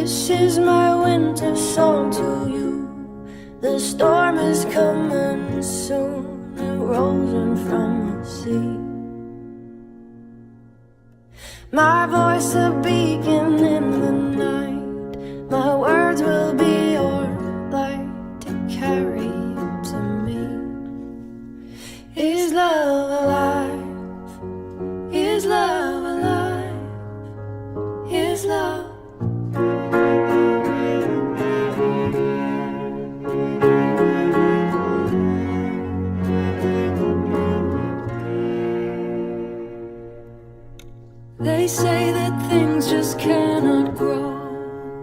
This is my winter song to you. The storm is coming soon. It rolls in from the sea. My voice a beacon in the night. My words will be your light to carry you to me. Is love alive? Is love alive? Is love? They say that things just cannot grow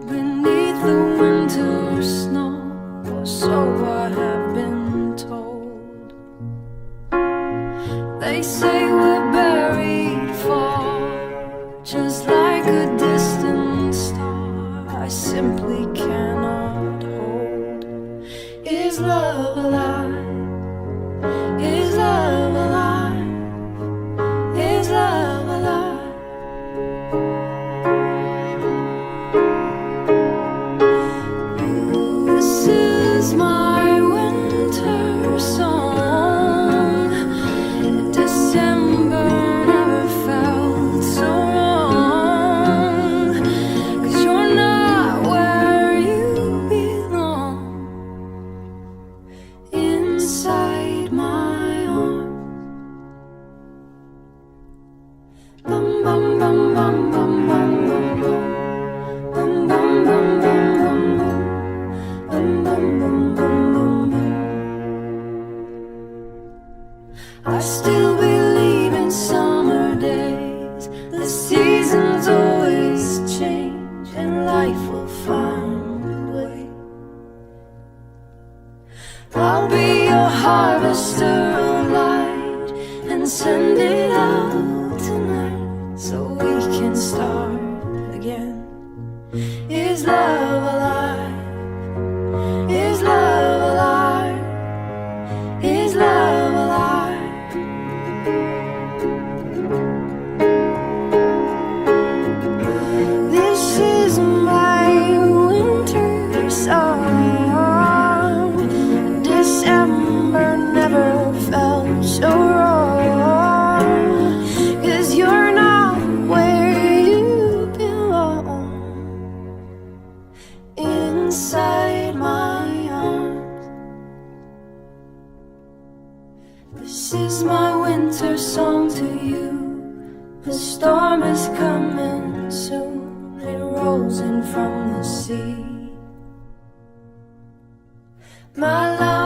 beneath the winter snow, or so I have been told. They say we're buried far, just like a distant star I simply cannot hold. Is love alive? Is love alive? Is love alive? This is my winter song. December never felt so wrong, 'cause you're not where you belong. Inside my arms. Bum bum bum bum bum bum bum bum. Bum bum bum bum bum bum. Bum bum bum bum bum bum. I still believe in summer days. The seasons always change and life will find a way. I'll be your harvester of light and send it out tonight so we can start again. Is love alive? Is love alive? Is love alive? This is my winter song. December never felt so wrong, 'cause you're not where you belong. Inside my arms. This is my winter song to you. The storm is coming soon. It rolls in from the sea. My love